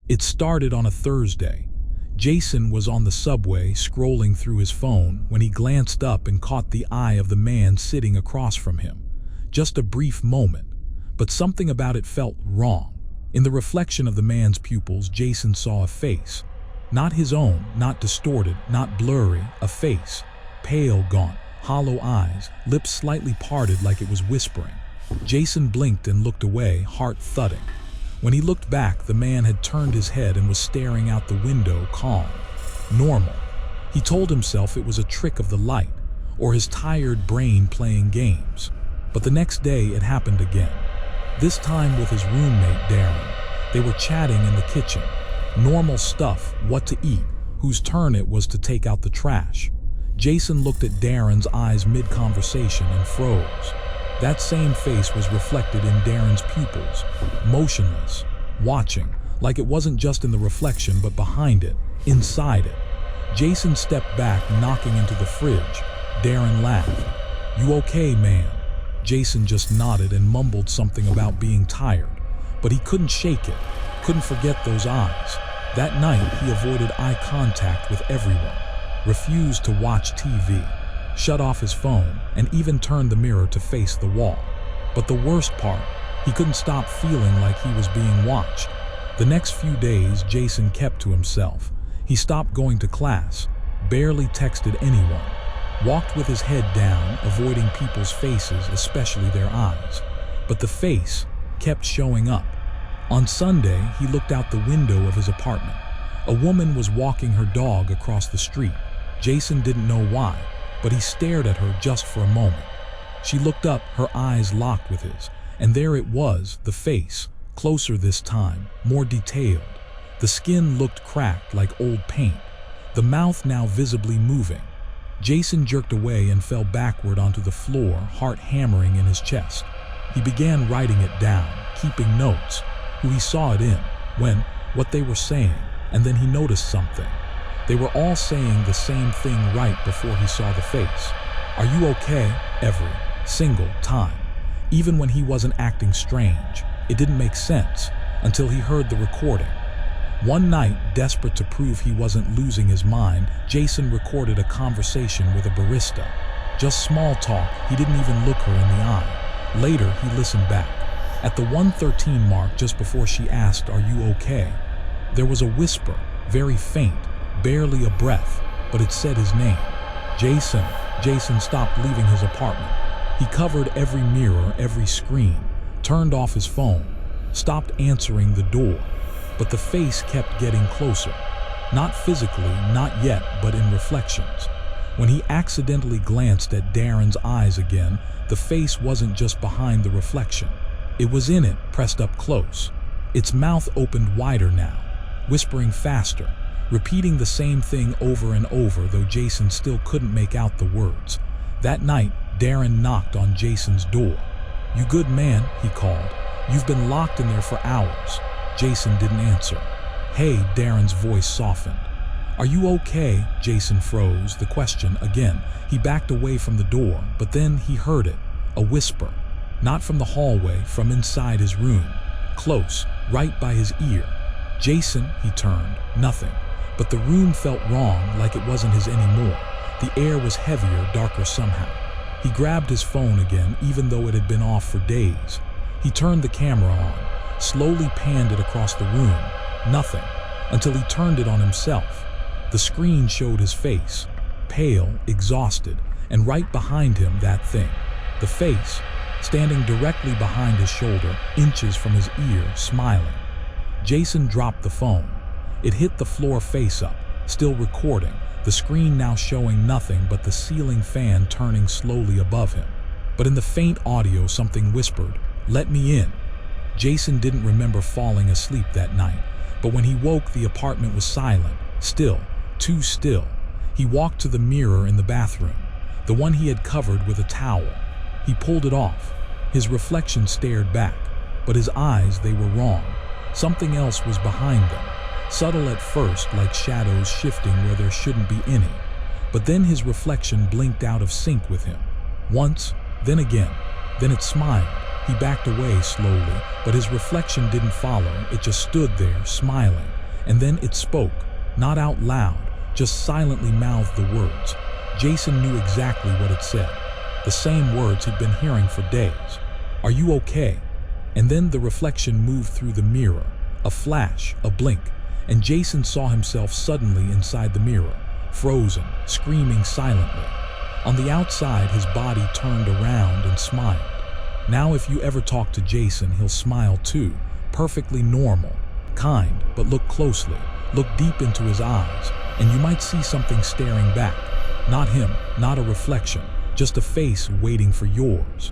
It started on a Thursday. Jason was on the subway scrolling through his phone when he glanced up and caught the eye of the man sitting across from him. Just a brief moment, but something about it felt wrong. In the reflection of the man's pupils, Jason saw a face. Not his own, not distorted, not blurry, a face. Pale, gaunt, hollow eyes, lips slightly parted like it was whispering. Jason blinked and looked away, heart thudding. When he looked back, the man had turned his head and was staring out the window, calm, normal. He told himself it was a trick of the light, or his tired brain playing games. But the next day it happened again. This time with his roommate, Darren. They were chatting in the kitchen. Normal stuff, what to eat, whose turn it was to take out the trash. Jason looked at Darren's eyes mid-conversation and froze. That same face was reflected in Darren's pupils, motionless, watching, like it wasn't just in the reflection but behind it, inside it. Jason stepped back, knocking into the fridge. Darren laughed. "You okay, man?" Jason just nodded and mumbled something about being tired, but he couldn't shake it, couldn't forget those eyes. That night, he avoided eye contact with everyone, refused to watch TV, shut off his phone, and even turned the mirror to face the wall. But the worst part, he couldn't stop feeling like he was being watched. The next few days, Jason kept to himself. He stopped going to class, barely texted anyone, walked with his head down, avoiding people's faces, especially their eyes. But the face kept showing up. On Sunday, he looked out the window of his apartment. A woman was walking her dog across the street. Jason didn't know why, but he stared at her just for a moment. She looked up, her eyes locked with his, and there it was, the face, closer this time, more detailed. The skin looked cracked like old paint, the mouth now visibly moving. Jason jerked away and fell backward onto the floor, heart hammering in his chest. He began writing it down, keeping notes, who he saw it in, when, what they were saying, and then he noticed something. They were all saying the same thing right before he saw the face. "Are you okay?" Every single time. Even when he wasn't acting strange, it didn't make sense until he heard the recording. One night, desperate to prove he wasn't losing his mind, Jason recorded a conversation with a barista. Just small talk, he didn't even look her in the eye. Later, he listened back. At the 1:13 mark, just before she asked, "Are you okay?" there was a whisper, very faint, barely a breath, but it said his name. Jason. Jason stopped leaving his apartment. He covered every mirror, every screen, turned off his phone, stopped answering the door. But the face kept getting closer. Not physically, not yet, but in reflections. When he accidentally glanced at Darren's eyes again, the face wasn't just behind the reflection. It was in it, pressed up close. Its mouth opened wider now, whispering faster, repeating the same thing over and over, though Jason still couldn't make out the words. That night, Darren knocked on Jason's door. "You good, man?" he called. "You've been locked in there for hours." Jason didn't answer. "Hey," Darren's voice softened. "Are you okay?" Jason froze, the question again. He backed away from the door, but then he heard it, a whisper. Not from the hallway, from inside his room. Close, right by his ear. "Jason," he turned, nothing. But the room felt wrong, like it wasn't his anymore. The air was heavier, darker somehow. He grabbed his phone again, even though it had been off for days. He turned the camera on, slowly panned it across the room. Nothing, until he turned it on himself. The screen showed his face, pale, exhausted, and right behind him that thing. The face, standing directly behind his shoulder, inches from his ear, smiling. Jason dropped the phone. It hit the floor face up, still recording, the screen now showing nothing but the ceiling fan turning slowly above him. But in the faint audio, something whispered, "Let me in." Jason didn't remember falling asleep that night, but when he woke, the apartment was silent, still, too still. He walked to the mirror in the bathroom, the one he had covered with a towel. He pulled it off. His reflection stared back, but his eyes, they were wrong. Something else was behind them, subtle at first, like shadows shifting where there shouldn't be any. But then his reflection blinked out of sync with him. Once, then again, then it smiled. He backed away slowly, but his reflection didn't follow. It just stood there, smiling, And then it spoke, not out loud, just silently mouthed the words. Jason knew exactly what it said. The same words he'd been hearing for days. "Are you okay?" And then the reflection moved through the mirror. A flash, a blink, and Jason saw himself suddenly inside the mirror, frozen, screaming silently. On the outside, his body turned around and smiled. Now if you ever talk to Jason, he'll smile too, perfectly normal, kind, but look closely, look deep into his eyes, and you might see something staring back. Not him, not a reflection, just a face waiting for yours.